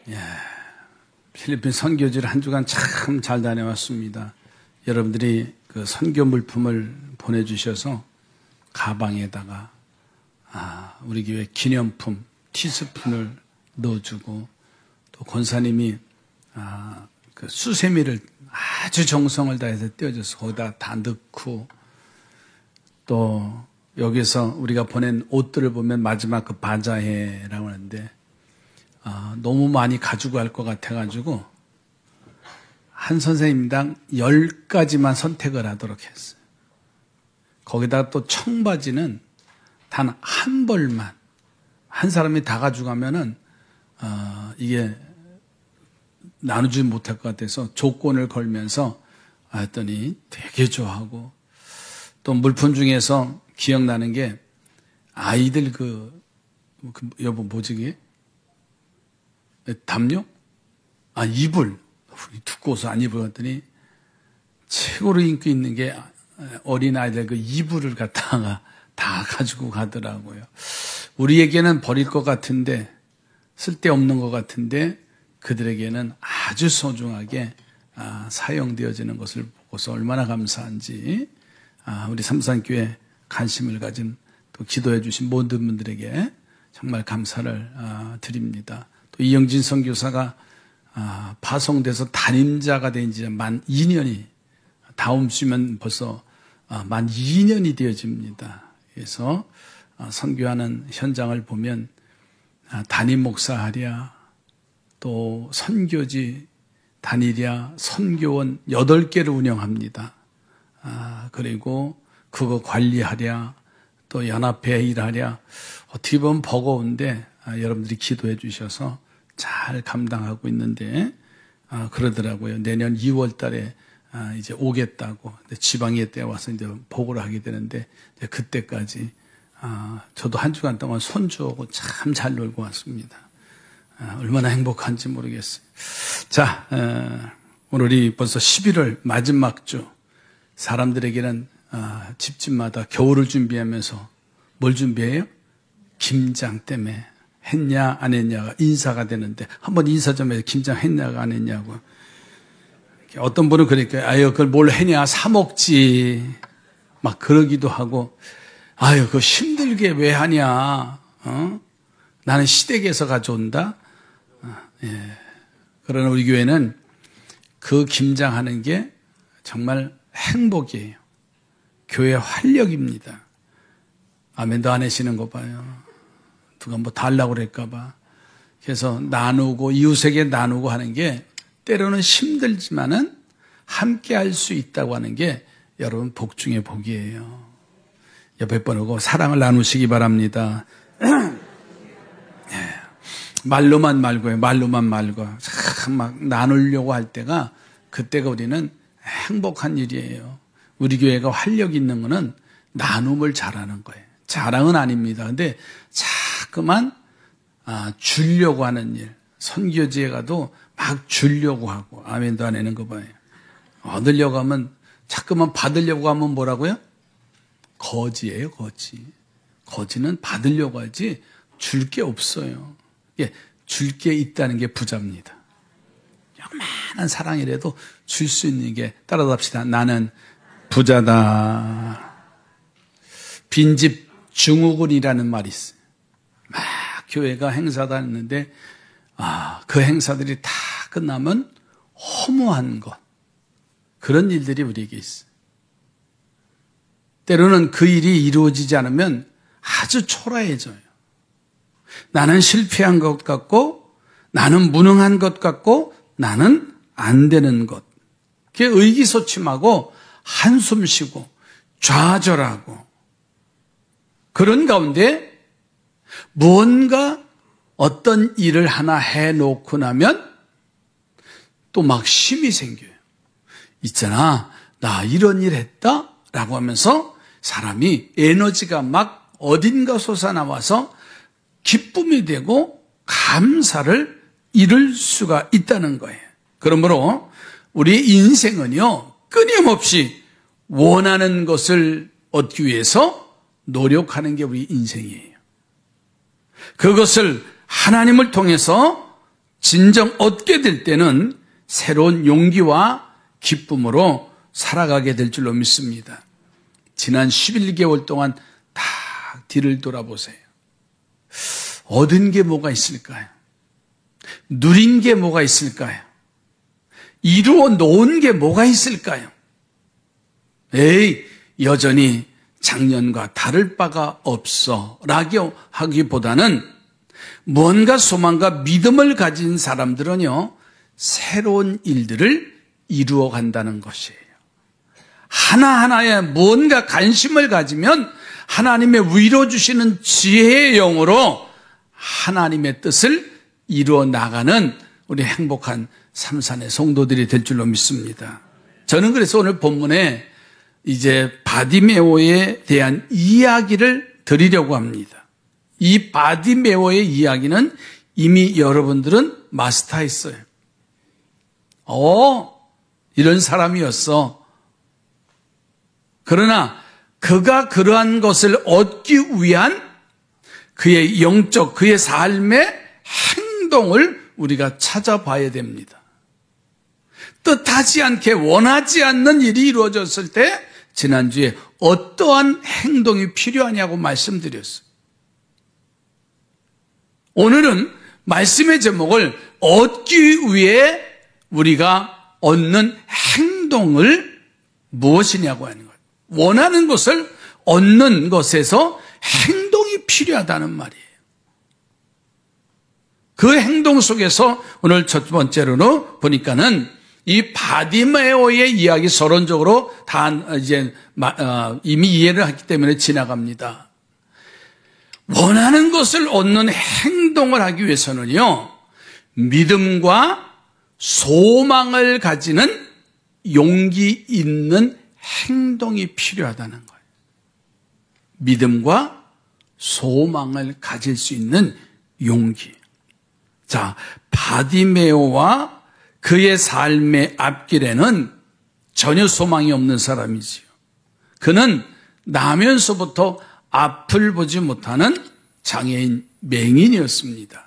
예, 필리핀 선교지를 한 주간 참 잘 다녀왔습니다. 여러분들이 그 선교 물품을 보내주셔서 가방에다가 우리 교회 기념품 티스푼을 넣어주고, 또 권사님이 그 수세미를 아주 정성을 다해서 떼어줘서 거기다 다 넣고, 또 여기서 우리가 보낸 옷들을 보면 마지막 그 바자회라고 하는데 너무 많이 가지고 갈 것 같아가지고 한 선생님당 10가지만 선택을 하도록 했어요. 거기다가 또 청바지는 단 한 벌만, 한 사람이 다 가져가면은 이게 나누지 못할 것 같아서 조건을 걸면서 했더니 되게 좋아하고, 또 물품 중에서 기억나는 게 아이들 여보 뭐지 그게? 담요? 이불. 두꺼워서 안 입을 갔더니 최고로 인기 있는 게 어린아이들 그 이불을 갖다가 다 가지고 가더라고요. 우리에게는 버릴 것 같은데, 쓸데없는 것 같은데 그들에게는 아주 소중하게 사용되어지는 것을 보고서 얼마나 감사한지, 우리 삼산교회 관심을 가진, 또 기도해 주신 모든 분들에게 정말 감사를 드립니다. 또 이영진 선교사가 파송돼서 담임자가 된 지 만 2년이, 다음 주면 벌써 만 2년이 되어집니다. 그래서 선교하는 현장을 보면 담임 목사하랴, 또 선교지 다니랴, 선교원 8개를 운영합니다. 그리고 그거 관리하랴, 또 연합회 일하랴, 어떻게 보면 버거운데 여러분들이 기도해 주셔서 잘 감당하고 있는데, 그러더라고요. 내년 2월 달에 이제 오겠다고. 지방에 때 와서 이제 보고를 하게 되는데, 이제 그때까지 저도 한 주간 동안 손주하고 참 잘 놀고 왔습니다. 얼마나 행복한지 모르겠어요. 자, 오늘이 벌써 11월 마지막 주. 사람들에게는 집집마다 겨울을 준비하면서 뭘 준비해요? 김장 때문에 했냐 안 했냐가 인사가 되는데, 한번 인사 좀 해서 김장 했냐가 안 했냐고. 어떤 분은 그러니까 그걸 뭘 했냐, 사 먹지, 막 그러기도 하고, 그거 힘들게 왜 하냐, 나는 시댁에서 가져온다. 그러나 우리 교회는 그 김장하는 게 정말 행복이에요. 교회 활력입니다. 아멘도 안 하시는 거 봐요. 누가 뭐 달라고 그럴까봐. 그래서 나누고, 이웃에게 나누고 하는 게 때로는 힘들지만은 함께 할 수 있다고 하는 게 여러분 복 중에 복이에요. 옆에 번호고 사랑을 나누시기 바랍니다. 말로만 말고요. 말로만 말고. 참 막 나누려고 할 때가, 그때가 우리는 행복한 일이에요. 우리 교회가 활력 있는 거는 나눔을 잘하는 거예요. 자랑은 아닙니다. 근데 자꾸만 주려고 하는 일, 선교지에 가도 막 주려고 하고, 아멘도 안 하는 거 봐요. 얻으려고 하면, 자꾸만 받으려고 하면 뭐라고요? 거지예요, 거지. 거지는 받으려고 하지 줄 게 없어요. 줄 게 있다는 게 부자입니다. 요만한 사랑이라도 줄 수 있는 게, 따라합시다. 나는 부자다. 빈집 증후군이라는 말이 있어요. 막 교회가 행사도 했는데 그 행사들이 다 끝나면 허무한 것, 그런 일들이 우리에게 있어요. 때로는 그 일이 이루어지지 않으면 아주 초라해져요. 나는 실패한 것 같고, 나는 무능한 것 같고, 나는 안 되는 것. 그게 의기소침하고 한숨 쉬고 좌절하고, 그런 가운데 무언가 어떤 일을 하나 해놓고 나면 또 막 힘이 생겨요. 있잖아, 나 이런 일 했다 라고 하면서 사람이 에너지가 막 어딘가 솟아나와서 기쁨이 되고 감사를 이룰 수가 있다는 거예요. 그러므로 우리 인생은요, 끊임없이 원하는 것을 얻기 위해서 노력하는 게 우리 인생이에요. 그것을 하나님을 통해서 진정 얻게 될 때는 새로운 용기와 기쁨으로 살아가게 될 줄로 믿습니다. 지난 11개월 동안 다 뒤를 돌아보세요. 얻은 게 뭐가 있을까요? 누린 게 뭐가 있을까요? 이루어 놓은 게 뭐가 있을까요? 에이, 여전히 작년과 다를 바가 없어 라고 하기보다는 무언가 소망과 믿음을 가진 사람들은요, 새로운 일들을 이루어 간다는 것이에요. 하나하나에 무언가 관심을 가지면 하나님의 위로 주시는 지혜의 영으로 하나님의 뜻을 이루어 나가는 우리 행복한 삼산의 성도들이 될 줄로 믿습니다. 저는 그래서 오늘 본문에 이제 바디메오에 대한 이야기를 드리려고 합니다. 이 바디메오의 이야기는 이미 여러분들은 마스터했어요. 이런 사람이었어. 그러나 그가 그러한 것을 얻기 위한 그의 영적, 그의 삶의 행동을 우리가 찾아봐야 됩니다. 뜻하지 않게 원하지 않는 일이 이루어졌을 때 지난주에 어떠한 행동이 필요하냐고 말씀드렸어요. 오늘은 말씀의 제목을 얻기 위해 우리가 얻는 행동을 무엇이냐고 하는 거예요. 원하는 것을 얻는 것에서 행동이 필요하다는 말이에요. 그 행동 속에서 오늘 첫 번째로는 보니까는 이 바디메오의 이야기 서론적으로 다 이제 이미 이해를 했기 때문에 지나갑니다. 원하는 것을 얻는 행동을 하기 위해서는요, 믿음과 소망을 가지는 용기 있는 행동이 필요하다는 거예요. 믿음과 소망을 가질 수 있는 용기. 자, 바디메오와 그의 삶의 앞길에는 전혀 소망이 없는 사람이지요. 그는 나면서부터 앞을 보지 못하는 장애인 맹인이었습니다.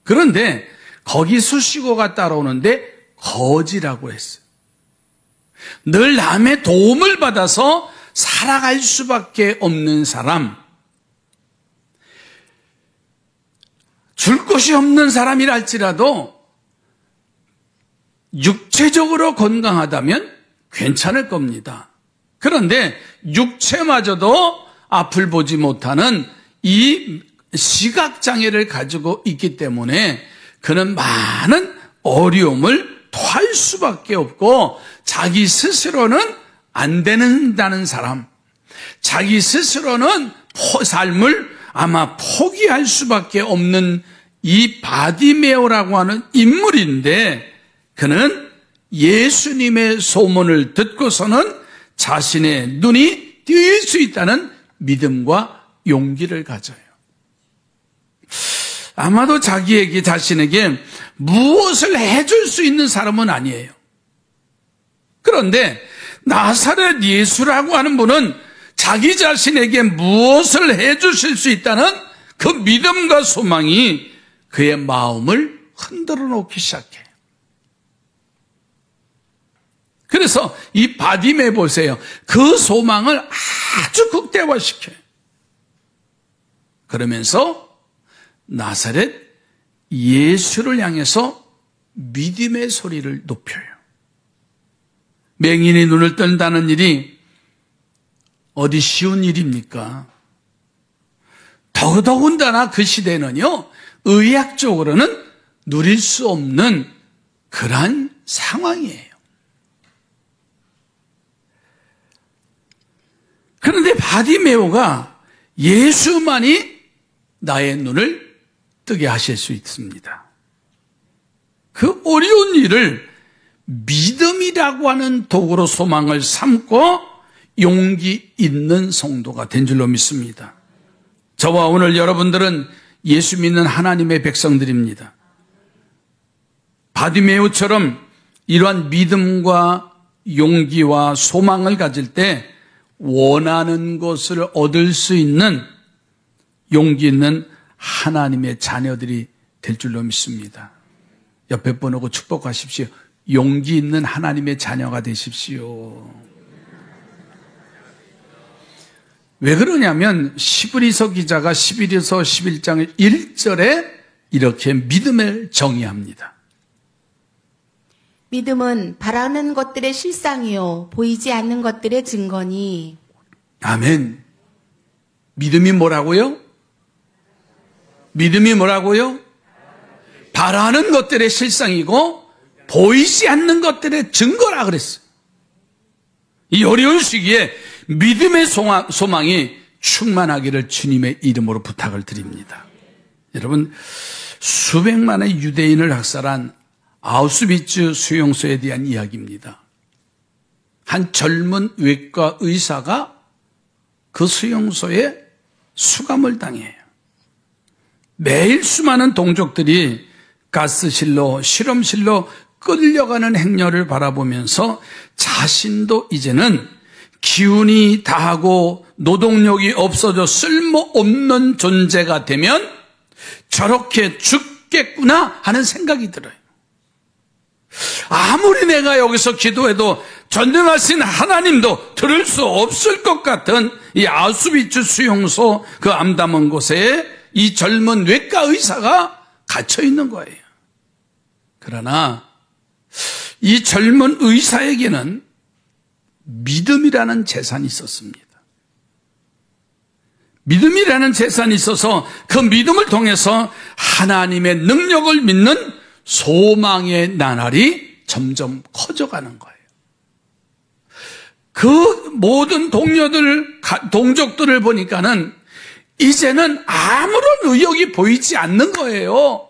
그런데 거기 수식어가 따라오는데 거지라고 했어요. 늘 남의 도움을 받아서 살아갈 수밖에 없는 사람, 줄 곳이 없는 사람이라 할지라도 육체적으로 건강하다면 괜찮을 겁니다. 그런데 육체마저도 앞을 보지 못하는 이 시각장애를 가지고 있기 때문에 그는 많은 어려움을 토할 수밖에 없고 자기 스스로는 안 된다는 사람, 자기 스스로는 삶을 아마 포기할 수밖에 없는 이 바디메오라고 하는 인물인데 그는 예수님의 소문을 듣고서는 자신의 눈이 뜰 수 있다는 믿음과 용기를 가져요. 아마도 자신에게 무엇을 해줄 수 있는 사람은 아니에요. 그런데 나사렛 예수라고 하는 분은 자기 자신에게 무엇을 해주실 수 있다는 그 믿음과 소망이 그의 마음을 흔들어 놓기 시작해요. 그래서 이 바디메 보세요. 그 소망을 아주 극대화시켜요. 그러면서 나사렛 예수를 향해서 믿음의 소리를 높여요. 맹인이 눈을 뜬다는 일이 어디 쉬운 일입니까? 더더군다나 그 시대는요, 의학적으로는 누릴 수 없는 그러한 상황이에요. 그런데 바디메오가 예수만이 나의 눈을 뜨게 하실 수 있습니다. 그 어려운 일을 믿음이라고 하는 도구로 소망을 삼고 용기 있는 성도가 된 줄로 믿습니다. 저와 오늘 여러분들은 예수 믿는 하나님의 백성들입니다. 바디메오처럼 이러한 믿음과 용기와 소망을 가질 때 원하는 것을 얻을 수 있는 용기 있는 하나님의 자녀들이 될 줄로 믿습니다. 옆에 분하고 축복하십시오. 용기 있는 하나님의 자녀가 되십시오. 왜 그러냐면 시브리서 기자가 11에서 11장 1절에 이렇게 믿음을 정의합니다. 믿음은 바라는 것들의 실상이요 보이지 않는 것들의 증거니. 아멘. 믿음이 뭐라고요? 믿음이 뭐라고요? 바라는 것들의 실상이고 보이지 않는 것들의 증거라 그랬어요. 이 어려운 시기에 믿음의 소망이 충만하기를 주님의 이름으로 부탁을 드립니다. 여러분, 수백만의 유대인을 학살한 아우슈비츠 수용소에 대한 이야기입니다. 한 젊은 외과 의사가 그 수용소에 수감을 당해요. 매일 수많은 동족들이 가스실로, 실험실로 끌려가는 행렬을 바라보면서 자신도 이제는 기운이 다하고 노동력이 없어져 쓸모없는 존재가 되면 저렇게 죽겠구나 하는 생각이 들어요. 아무리 내가 여기서 기도해도 전능하신 하나님도 들을 수 없을 것 같은 이 아우슈비츠 수용소 그 암담한 곳에 이 젊은 외과 의사가 갇혀 있는 거예요. 그러나 이 젊은 의사에게는 믿음이라는 재산이 있었습니다. 믿음이라는 재산이 있어서 그 믿음을 통해서 하나님의 능력을 믿는 소망의 나날이 점점 커져가는 거예요. 그 모든 동족들을 보니까는 이제는 아무런 의욕이 보이지 않는 거예요.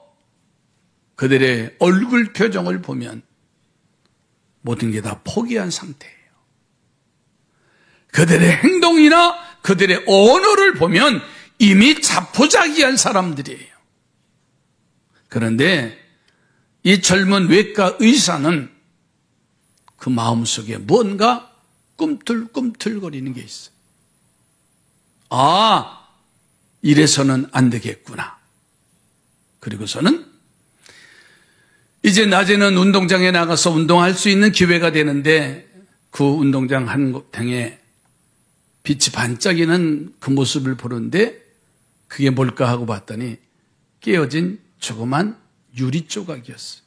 그들의 얼굴 표정을 보면 모든 게 다 포기한 상태예요. 그들의 행동이나 그들의 언어를 보면 이미 자포자기한 사람들이에요. 그런데 이 젊은 외과 의사는 그 마음속에 뭔가 꿈틀꿈틀거리는 게 있어요. 아, 이래서는 안 되겠구나. 그리고서는 이제 낮에는 운동장에 나가서 운동할 수 있는 기회가 되는데 그 운동장 한 행에 빛이 반짝이는 그 모습을 보는데 그게 뭘까 하고 봤더니 깨어진 조그만 유리 조각이었어요.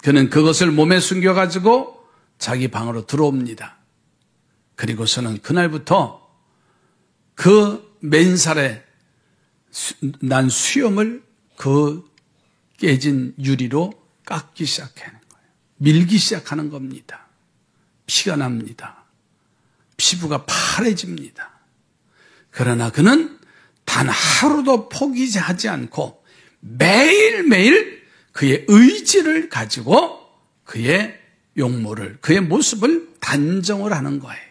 그는 그것을 몸에 숨겨가지고 자기 방으로 들어옵니다. 그리고서는 그날부터 그 맨살에 난 수염을 그 깨진 유리로 깎기 시작하는 거예요. 밀기 시작하는 겁니다. 피가 납니다. 피부가 파래집니다. 그러나 그는 단 하루도 포기하지 않고 매일매일 그의 의지를 가지고 그의 용모를, 그의 모습을 단정을 하는 거예요.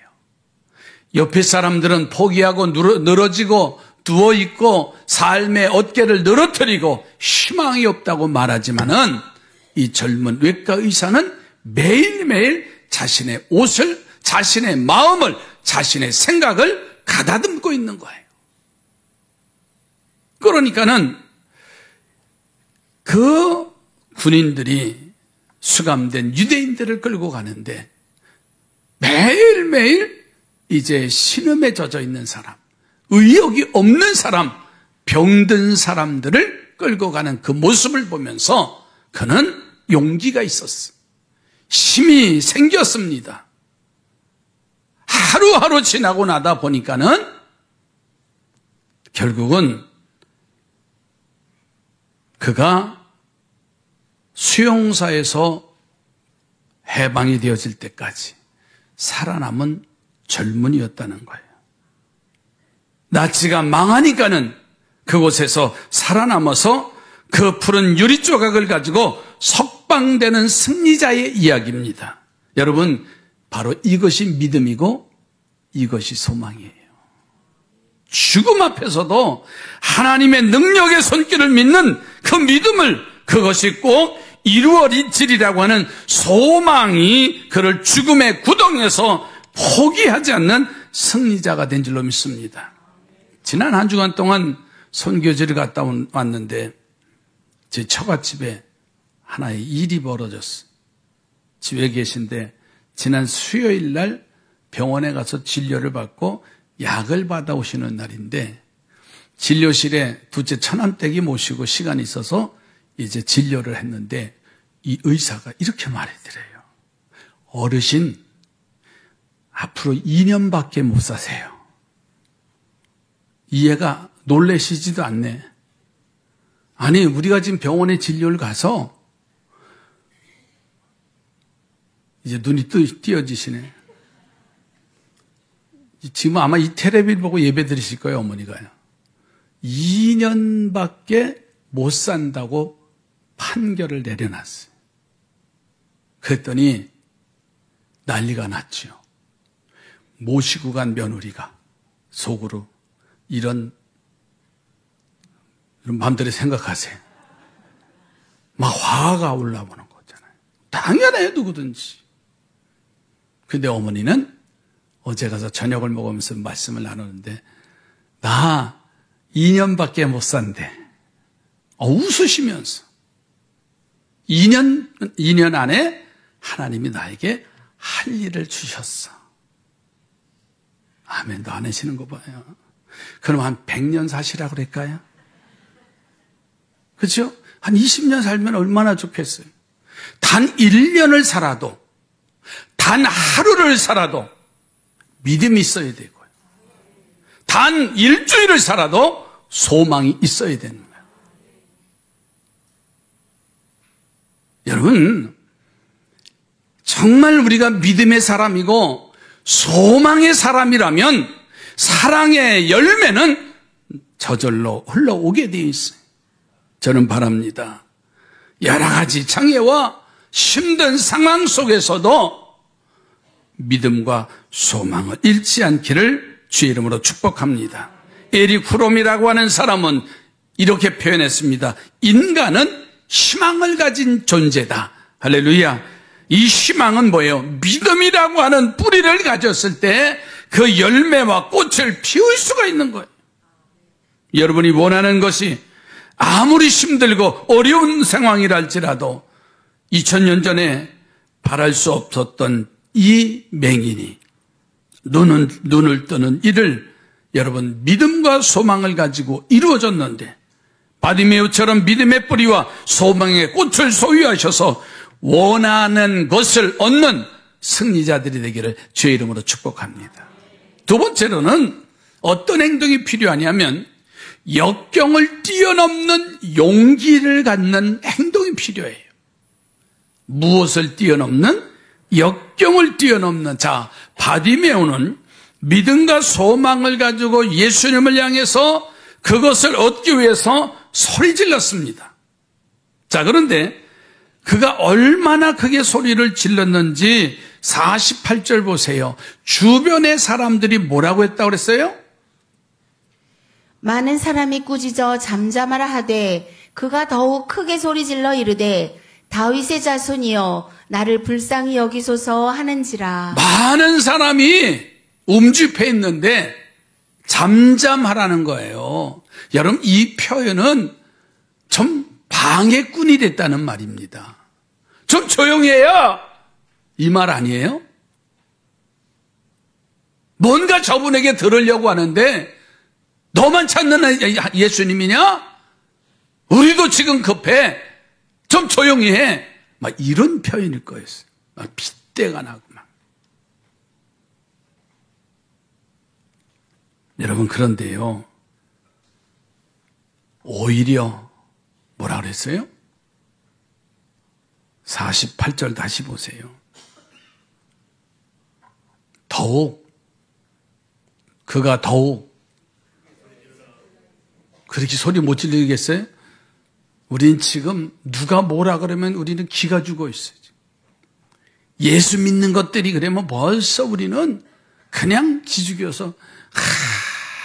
옆에 사람들은 포기하고 늘어지고 누워있고 삶의 어깨를 늘어뜨리고 희망이 없다고 말하지만은 이 젊은 외과 의사는 매일매일 자신의 옷을, 자신의 마음을, 자신의 생각을 가다듬고 있는 거예요. 그러니까는 그 군인들이 수감된 유대인들을 끌고 가는데 매일매일 이제 신음에 젖어 있는 사람, 의욕이 없는 사람, 병든 사람들을 끌고 가는 그 모습을 보면서 그는 용기가 있었어. 힘이 생겼습니다. 하루하루 지나고 나다 보니까는 결국은 그가 수용소에서 해방이 되어질 때까지 살아남은 젊은이였다는 거예요. 나치가 망하니까는 그곳에서 살아남아서 그 푸른 유리 조각을 가지고 석방되는 승리자의 이야기입니다. 여러분, 바로 이것이 믿음이고 이것이 소망이에요. 죽음 앞에서도 하나님의 능력의 손길을 믿는 그 믿음을, 그것이 꼭 이루어지리라고 하는 소망이 그를 죽음의 구덩이에서 포기하지 않는 승리자가 된 줄로 믿습니다. 지난 한 주간 동안 선교지를 갔다 왔는데 제 처갓집에 하나의 일이 벌어졌어요. 집에 계신데 지난 수요일 날 병원에 가서 진료를 받고 약을 받아오시는 날인데 진료실에 둘째 처남댁이 모시고 시간이 있어서 이제 진료를 했는데 이 의사가 이렇게 말해드려요. 어르신 앞으로 2년밖에 못 사세요. 이해가 놀라시지도 않네. 아니 우리가 지금 병원에 진료를 가서 이제 눈이 띄어지시네. 지금 아마 이 텔레비를 보고 예배 드리실 거예요, 어머니가요. 2년밖에 못 산다고 판결을 내려놨어요. 그랬더니 난리가 났죠. 모시고 간 며느리가 속으로 이런 마음대로 생각하세요. 막 화가 올라오는 거잖아요. 당연해, 누구든지. 근데 어머니는 어제 가서 저녁을 먹으면서 말씀을 나누는데 나 2년밖에 못 산대. 웃으시면서 2년 안에 하나님이 나에게 할 일을 주셨어. 아멘도 안 하시는 거 봐요. 그럼 한 100년 사시라고 그럴까요? 그렇죠? 한 20년 살면 얼마나 좋겠어요. 단 1년을 살아도 단 하루를 살아도 믿음이 있어야 되고요. 단 일주일을 살아도 소망이 있어야 되는 거예요. 여러분, 정말 우리가 믿음의 사람이고 소망의 사람이라면 사랑의 열매는 저절로 흘러오게 되어 있어요. 저는 바랍니다. 여러 가지 장애와 힘든 상황 속에서도 믿음과 소망을 잃지 않기를 주의 이름으로 축복합니다. 에릭 프롬이라고 하는 사람은 이렇게 표현했습니다. 인간은 희망을 가진 존재다. 할렐루야. 이 희망은 뭐예요? 믿음이라고 하는 뿌리를 가졌을 때 그 열매와 꽃을 피울 수가 있는 거예요. 여러분이 원하는 것이 아무리 힘들고 어려운 상황이라 할지라도 2000년 전에 바랄 수 없었던 이 맹인이 눈을 뜨는 일을 여러분 믿음과 소망을 가지고 이루어졌는데 바디메오처럼 믿음의 뿌리와 소망의 꽃을 소유하셔서 원하는 것을 얻는 승리자들이 되기를 주의 이름으로 축복합니다. 두 번째로는 어떤 행동이 필요하냐면 역경을 뛰어넘는 용기를 갖는 행동이 필요해요. 무엇을 뛰어넘는? 역경을 뛰어넘는. 자, 바디메오는 믿음과 소망을 가지고 예수님을 향해서 그것을 얻기 위해서 소리 질렀습니다. 자, 그런데 그가 얼마나 크게 소리를 질렀는지 48절 보세요. 주변의 사람들이 뭐라고 했다고 그랬어요? 많은 사람이 꾸짖어 잠잠하라 하되 그가 더욱 크게 소리질러 이르되 다윗의 자손이여 나를 불쌍히 여기소서 하는지라. 많은 사람이 움집해 있는데 잠잠하라는 거예요. 여러분 이 표현은 좀 방해꾼이 됐다는 말입니다. 좀 조용히 해야 이 말 아니에요? 뭔가 저분에게 들으려고 하는데 너만 찾는 예수님이냐? 우리도 지금 급해. 좀 조용히 해. 막 이런 표현일 거였어요. 막 핏대가 나고 막. 여러분 그런데요. 오히려 뭐라 그랬어요? 48절 다시 보세요. 그가 더욱 그렇게 소리 못 질리겠어요? 우린 지금 누가 뭐라 그러면 우리는 기가 죽어 있어요. 예수 믿는 것들이 그러면 벌써 우리는 그냥 기죽여서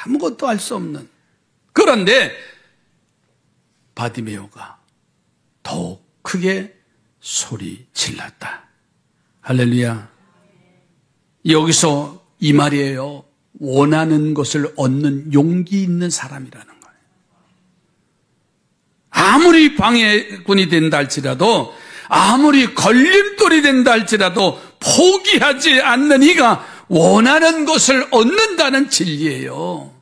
아무것도 할 수 없는. 그런데 바디메오가 더욱 크게 소리 질렀다. 할렐루야. 여기서 이 말이에요. 원하는 것을 얻는 용기 있는 사람이라는 거예요. 아무리 방해꾼이 된다 할지라도, 아무리 걸림돌이 된다 할지라도 포기하지 않는 이가 원하는 것을 얻는다는 진리예요.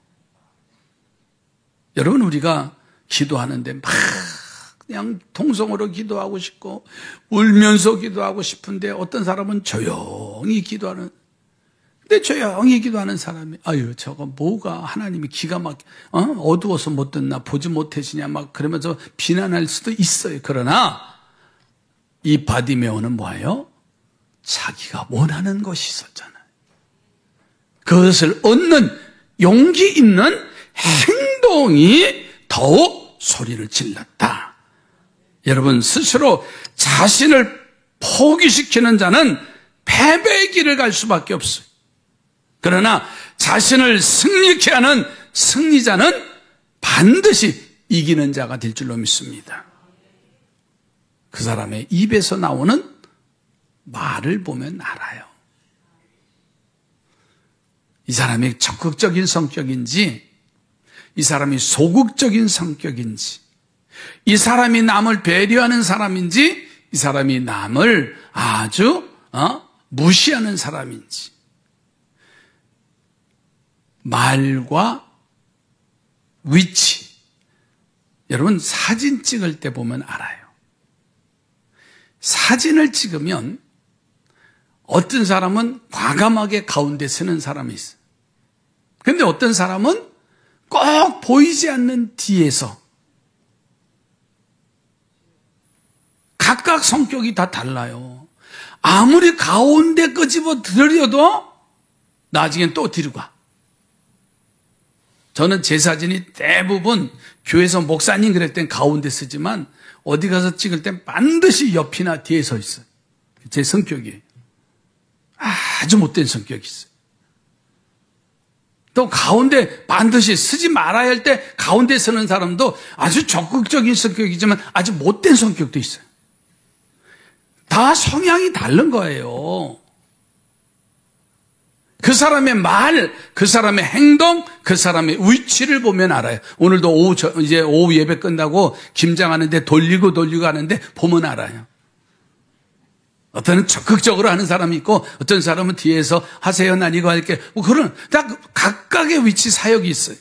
여러분, 우리가 기도하는데 막 그냥 통성으로 기도하고 싶고 울면서 기도하고 싶은데 어떤 사람은 조용히 기도하는, 근데 조용히 기도하는 사람이 아유 저거 뭐가 하나님이 기가 막 어두워서 못 듣나 보지 못해지냐 막 그러면서 비난할 수도 있어요. 그러나 이 바디메오는 뭐예요? 자기가 원하는 것이 있었잖아요. 그것을 얻는 용기 있는 행동이 더욱 소리를 질렀다. 여러분, 스스로 자신을 포기시키는 자는 패배의 길을 갈 수밖에 없어요. 그러나 자신을 승리케 하는 승리자는 반드시 이기는 자가 될 줄로 믿습니다. 그 사람의 입에서 나오는 말을 보면 알아요. 이 사람이 적극적인 성격인지, 이 사람이 소극적인 성격인지, 이 사람이 남을 배려하는 사람인지, 이 사람이 남을 아주 무시하는 사람인지. 말과 위치. 여러분, 사진 찍을 때 보면 알아요. 사진을 찍으면 어떤 사람은 과감하게 가운데 서는 사람이 있어요. 그런데 어떤 사람은 꼭 보이지 않는 뒤에서. 각각 성격이 다 달라요. 아무리 가운데 끄집어 들여도 나중엔 또 뒤로 가. 저는 제 사진이 대부분 교회에서 목사님 그럴 땐 가운데 쓰지만 어디 가서 찍을 땐 반드시 옆이나 뒤에 서 있어요. 제 성격이에요. 아주 못된 성격이 있어요. 또 가운데 반드시 쓰지 말아야 할 때 가운데 서는 사람도 아주 적극적인 성격이지만 아주 못된 성격도 있어요. 다 성향이 다른 거예요. 그 사람의 말, 그 사람의 행동, 그 사람의 위치를 보면 알아요. 오늘도 이제 오후 예배 끝나고 김장하는데 돌리고 하는데 보면 알아요. 어떤 적극적으로 하는 사람이 있고 어떤 사람은 뒤에서 하세요, 난 이거 할게. 그런 다 각각의 위치 사역이 있어요.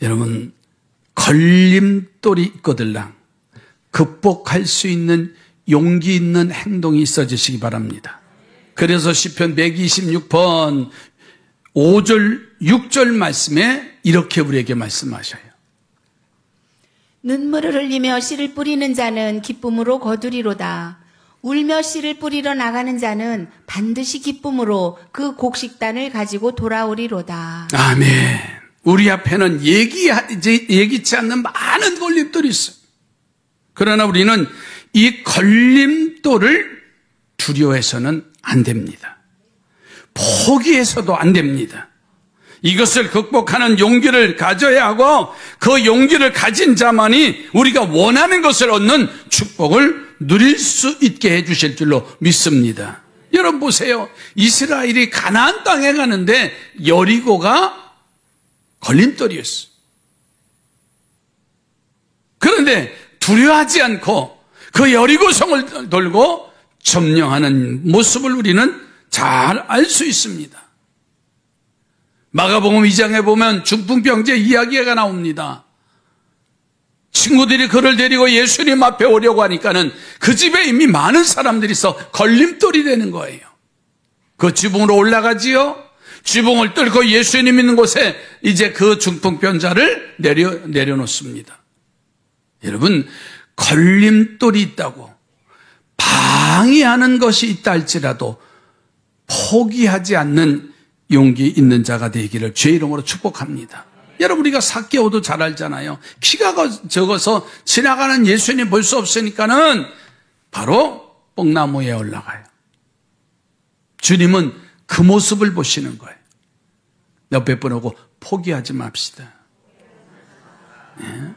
여러분, 걸림돌이 있거들랑 극복할 수 있는 용기 있는 행동이 있어지시기 바랍니다. 그래서 시편 126편 5절 6절 말씀에 이렇게 우리에게 말씀하셔요. 눈물을 흘리며 씨를 뿌리는 자는 기쁨으로 거두리로다. 울며 씨를 뿌리러 나가는 자는 반드시 기쁨으로 그 곡식단을 가지고 돌아오리로다. 아멘. 우리 앞에는 예기치 않는 많은 걸림돌이 있어요. 그러나 우리는 이 걸림돌을 두려워해서는 안 됩니다. 포기해서도 안 됩니다. 이것을 극복하는 용기를 가져야 하고 그 용기를 가진 자만이 우리가 원하는 것을 얻는 축복을 누릴 수 있게 해주실 줄로 믿습니다. 여러분 보세요. 이스라엘이 가나안 땅에 가는데 여리고가 걸림돌이었어요. 그런데 두려워하지 않고 그 여리고성을 돌고 점령하는 모습을 우리는 잘 알 수 있습니다. 마가복음 2장에 보면 중풍병자 이야기가 나옵니다. 친구들이 그를 데리고 예수님 앞에 오려고 하니까는 그 집에 이미 많은 사람들이 있어 걸림돌이 되는 거예요. 그 지붕으로 올라가지요. 지붕을 뚫고 예수님 있는 곳에 이제 그 중풍병자를 내려놓습니다. 여러분, 걸림돌이 있다고 방해하는 것이 있다 할지라도 포기하지 않는 용기 있는 자가 되기를 주의 이름으로 축복합니다. 여러분, 우리가 삭개오도 잘 알잖아요. 키가 적어서 지나가는 예수님 볼 수 없으니까는 바로 뽕나무에 올라가요. 주님은 그 모습을 보시는 거예요. 옆에 분하고 포기하지 맙시다. 네.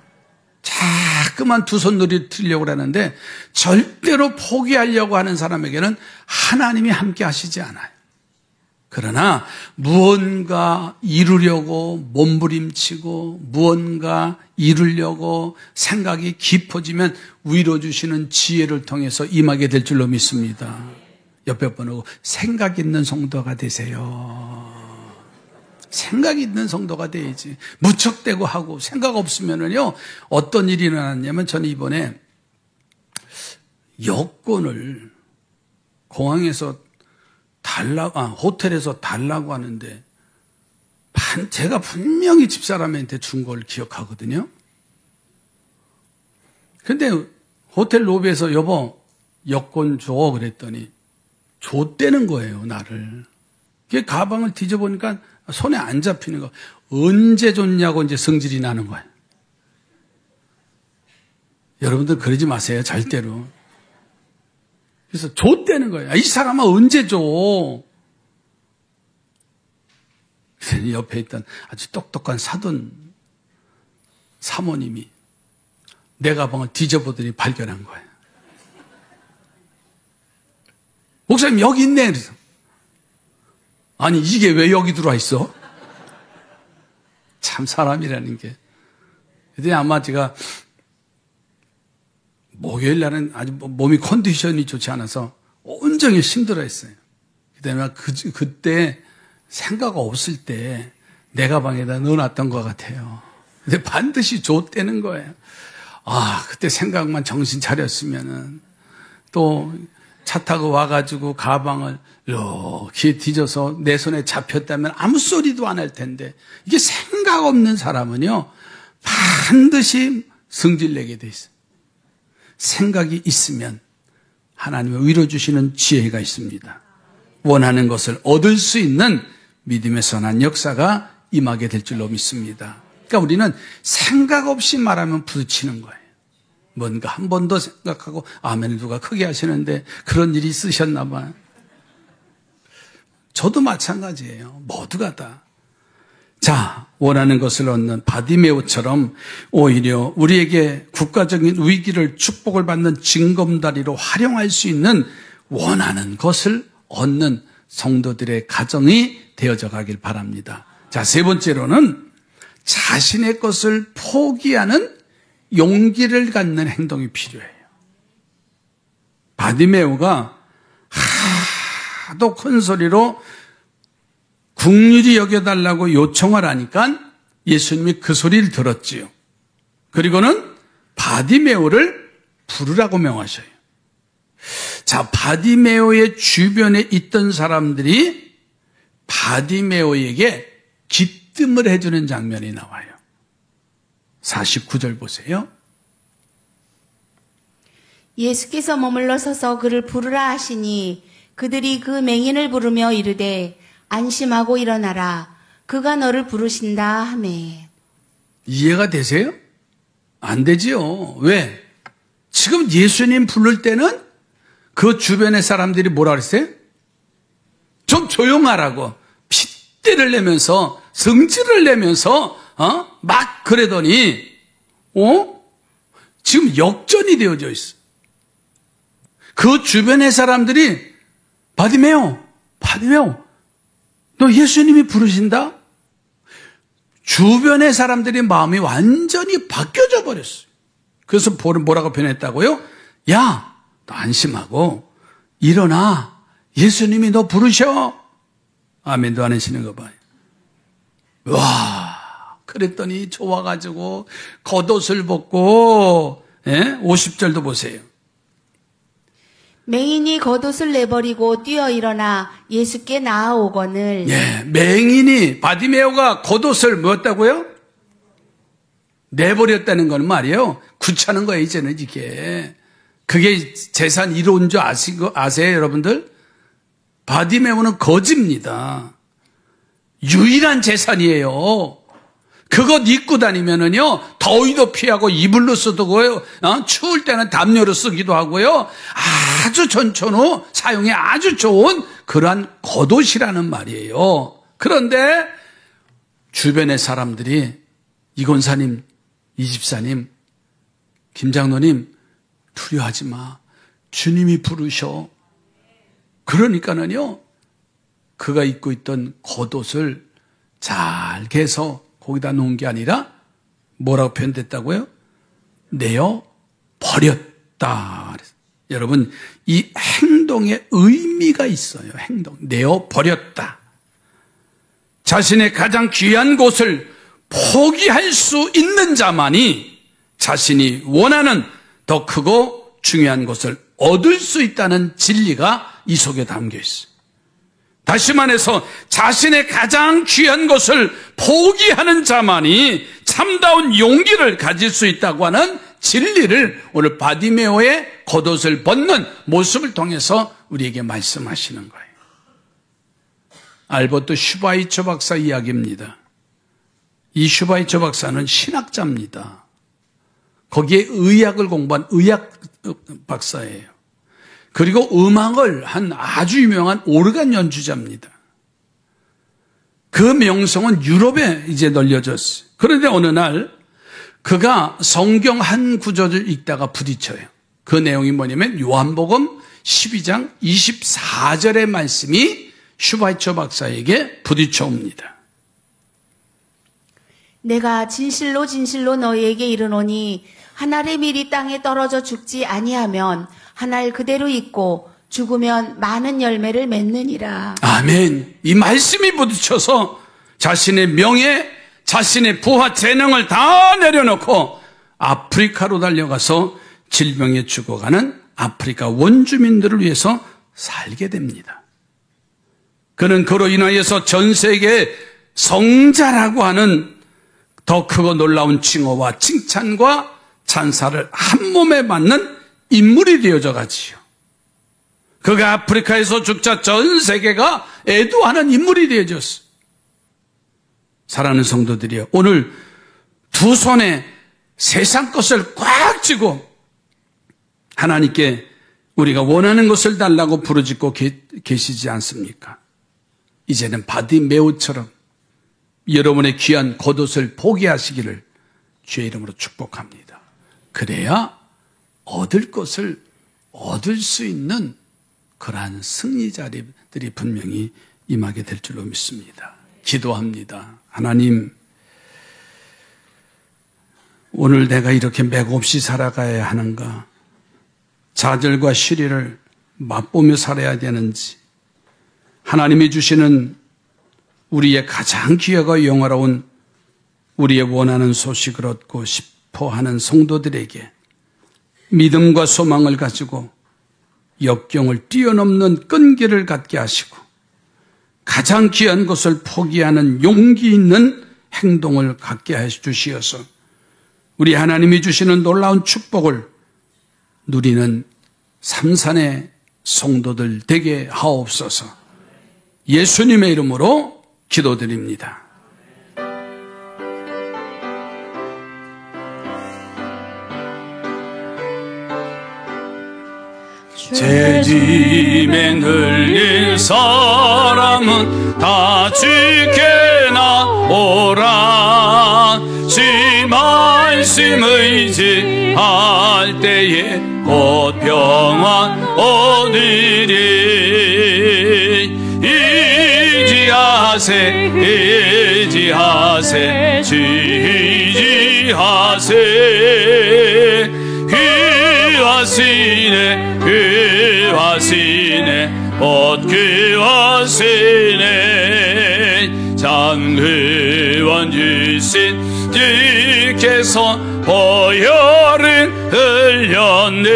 자꾸만 두 손 들이려고 하는데 절대로 포기하려고 하는 사람에게는 하나님이 함께 하시지 않아요. 그러나 무언가 이루려고 몸부림치고 무언가 이루려고 생각이 깊어지면 위로 주시는 지혜를 통해서 임하게 될 줄로 믿습니다. 옆에 보고 생각 있는 성도가 되세요. 생각 있는 성도가 돼야지. 무척대고 하고 생각 없으면은요, 어떤 일이 일어났냐면 저는 이번에 여권을 공항에서 호텔에서 달라고 하는데, 제가 분명히 집사람한테 준 걸 기억하거든요. 근데 호텔 로비에서 여보, 여권 줘. 그랬더니, 줬대는 거예요, 나를. 가방을 뒤져보니까 손에 안 잡히는 거. 언제 줬냐고 이제 성질이 나는 거예요. 여러분들 그러지 마세요, 절대로. 그래서 줬대는 거예요. 이 사람아 언제 줘? 옆에 있던 아주 똑똑한 사돈 사모님이 내 가방을 뒤져보더니 발견한 거예요. 목사님 여기 있네. 그래서 아니 이게 왜 여기 들어와 있어? 참 사람이라는 게. 그랬더니 아마 제가 목요일 날은 아주 몸이 컨디션이 좋지 않아서 온종일 힘들어했어요. 그다음에 그때 생각 없을 때 내 가방에다 넣어놨던 것 같아요. 근데 반드시 줬다는 거예요. 그때 생각만 정신 차렸으면은 또 차 타고 와가지고 가방을 이렇게 뒤져서 내 손에 잡혔다면 아무 소리도 안 할 텐데, 이게 생각 없는 사람은요 반드시 성질내게 돼 있어요. 생각이 있으면 하나님의 위로 주시는 지혜가 있습니다. 원하는 것을 얻을 수 있는 믿음의 선한 역사가 임하게 될 줄로 믿습니다. 그러니까 우리는 생각 없이 말하면 부딪히는 거예요. 뭔가 한 번 더 생각하고 아멘을 누가 크게 하시는데 그런 일이 있으셨나 봐요. 저도 마찬가지예요. 모두가 다. 자, 원하는 것을 얻는 바디메오처럼 오히려 우리에게 국가적인 위기를 축복을 받는 징검다리로 활용할 수 있는 원하는 것을 얻는 성도들의 가정이 되어져 가길 바랍니다. 자, 세 번째로는 자신의 것을 포기하는 용기를 갖는 행동이 필요해요. 바디메오가 하도 큰 소리로 긍휼히 여겨달라고 요청을 하니까 예수님이 그 소리를 들었지요. 그리고는 바디메오를 부르라고 명하셔요. 자, 바디메오의 주변에 있던 사람들이 바디메오에게 기뜸을 해주는 장면이 나와요. 49절 보세요. 예수께서 머물러 서서 그를 부르라 하시니 그들이 그 맹인을 부르며 이르되 안심하고 일어나라. 그가 너를 부르신다 하매. 이해가 되세요? 안 되지요. 왜? 지금 예수님 부를 때는 그 주변의 사람들이 뭐라 그랬어요? 좀 조용하라고 핏대를 내면서 성질을 내면서 막 그러더니 지금 역전이 되어져 있어. 그 주변의 사람들이 바디메오 너 예수님이 부르신다? 주변의 사람들의 마음이 완전히 바뀌어져 버렸어요. 그래서 뭐라고 표현했다고요? 야, 너 안심하고 일어나. 예수님이 너 부르셔. 아멘도 안 하시는 거 봐요. 와, 그랬더니 좋아가지고 겉옷을 벗고 50절도 보세요. 맹인이 겉옷을 내버리고 뛰어 일어나 예수께 나아오거늘. 맹인이 바디메오가 겉옷을 뭐였다고요? 내버렸다는 건 말이에요. 구차는 거예요, 이제는 이게. 그게 재산 1호인 줄 아세요, 여러분들? 바디메오는 거지입니다. 유일한 재산이에요. 그것 입고 다니면은요, 더위도 피하고 이불로 쓰고요, 추울 때는 담요로 쓰기도 하고요, 아주 전천후 사용에 아주 좋은 그러한 겉옷이라는 말이에요. 그런데 주변의 사람들이 이 권사님, 이 집사님, 김 장로님 두려워하지 마. 주님이 부르셔. 그러니까는요, 그가 입고 있던 겉옷을 잘 개서 거기다 놓은 게 아니라 뭐라고 표현됐다고요? 내어 버렸다. 여러분, 이 행동에 의미가 있어요. 행동. 내어 버렸다. 자신의 가장 귀한 곳을 포기할 수 있는 자만이 자신이 원하는 더 크고 중요한 것을 얻을 수 있다는 진리가 이 속에 담겨 있어요. 다시 말해서 자신의 가장 귀한 것을 포기하는 자만이 참다운 용기를 가질 수 있다고 하는 진리를 오늘 바디메오의 겉옷을 벗는 모습을 통해서 우리에게 말씀하시는 거예요. 알버트 슈바이처 박사 이야기입니다. 이 슈바이처 박사는 신학자입니다. 거기에 의학을 공부한 의학 박사예요. 그리고 음악을 한 아주 유명한 오르간 연주자입니다. 그 명성은 유럽에 이제 널려졌어요. 그런데 어느 날 그가 성경 한 구절을 읽다가 부딪혀요. 그 내용이 뭐냐면 요한복음 12장 24절의 말씀이 슈바이처 박사에게 부딪혀 옵니다. 내가 진실로 진실로 너희에게 이르노니 한 알의 밀이 땅에 떨어져 죽지 아니하면 한 알 그대로 있고 죽으면 많은 열매를 맺느니라. 아멘. 이 말씀이 부딪혀서 자신의 명예, 자신의 부와 재능을 다 내려놓고 아프리카로 달려가서 질병에 죽어가는 아프리카 원주민들을 위해서 살게 됩니다. 그는 그로 인하여서 전 세계 성자라고 하는 더 크고 놀라운 칭호와 칭찬과 찬사를 한 몸에 받는 인물이 되어져 가지요. 그가 아프리카에서 죽자 전 세계가 애도하는 인물이 되어졌어요. 사랑하는 성도들이요, 오늘 두 손에 세상 것을 꽉 쥐고 하나님께 우리가 원하는 것을 달라고 부르짖고 계시지 않습니까? 이제는 바디메오처럼 여러분의 귀한 겉옷을 포기하시기를 주의 이름으로 축복합니다. 그래야 얻을 것을 얻을 수 있는 그러한 승리자들이 분명히 임하게 될 줄로 믿습니다. 기도합니다. 하나님, 오늘 내가 이렇게 맥없이 살아가야 하는가? 좌절과 시리를 맛보며 살아야 되는지, 하나님이 주시는 우리의 가장 귀하고 영화로운 우리의 원하는 소식을 얻고 싶어 하는 성도들에게 믿음과 소망을 가지고 역경을 뛰어넘는 끈기를 갖게 하시고 가장 귀한 것을 포기하는 용기 있는 행동을 갖게 해 주시어서 우리 하나님이 주시는 놀라운 축복을 누리는 삼산의 성도들 되게 하옵소서. 예수님의 이름으로 기도드립니다. 죄짐에 흘릴 사람은 다 주께 나오라. 주 말씀 의지할 때에 곧 평안 얻으리. 의지하세 주 의지하세. 귀하시네 곧 귀하시네. 장회원 주신 주께서 보혈을 흘렸네.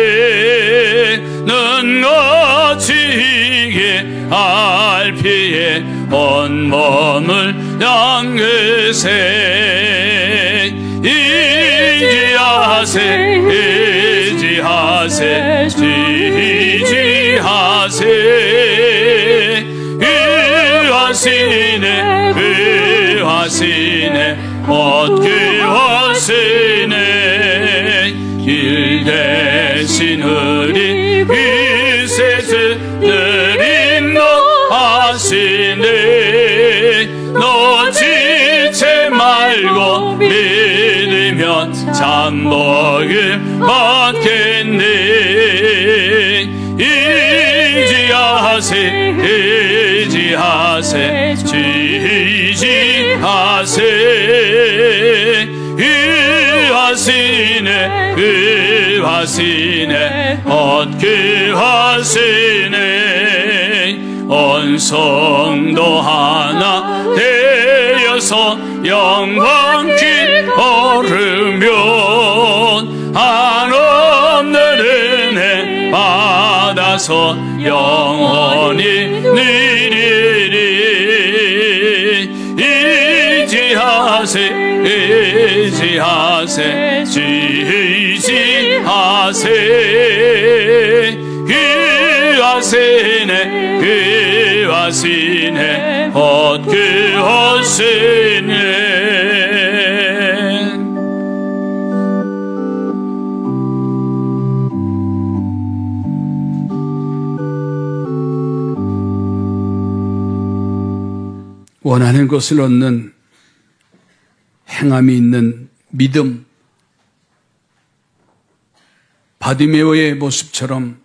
눈같이 희게 알피에 온몸을 양으세. 의지하세 지지하세. 귀하시네 곧 귀하시네. 길 대신 우리 위세스 느린 것 하시네. 놓치지 말고 믿으면 참복을 받겠네. 의지하세 지지하세 의하시네 얻게 하시네 온 성도 하나 되어서 영광길 걸으면 한없는 은혜 받아서 영원히 누리리 의지하세 의하시네 얻게 하시네 원하는 것을 얻는 행함이 있는 믿음, 바디메오의 모습처럼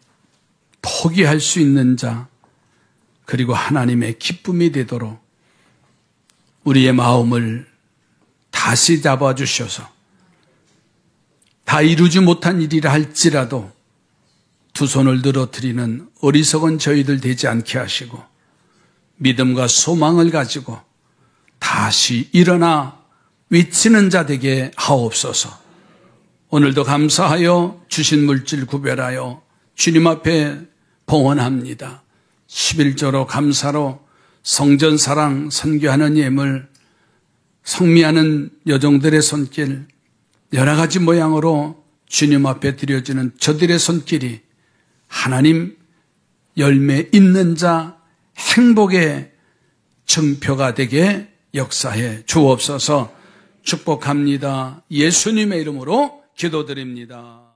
포기할 수 있는 자, 그리고 하나님의 기쁨이 되도록 우리의 마음을 다시 잡아주셔서 다 이루지 못한 일이라 할지라도 두 손을 늘어뜨리는 어리석은 저희들 되지 않게 하시고 믿음과 소망을 가지고 다시 일어나 외치는 자 되게 하옵소서. 오늘도 감사하여 주신 물질 구별하여 주님 앞에 봉헌합니다. 11조로 감사로 성전 사랑 선교하는 예물, 성미하는 여종들의 손길, 여러 가지 모양으로 주님 앞에 드려지는 저들의 손길이 하나님 열매 있는 자 행복의 증표가 되게 역사해 주옵소서. 축복합니다. 예수님의 이름으로 기도드립니다.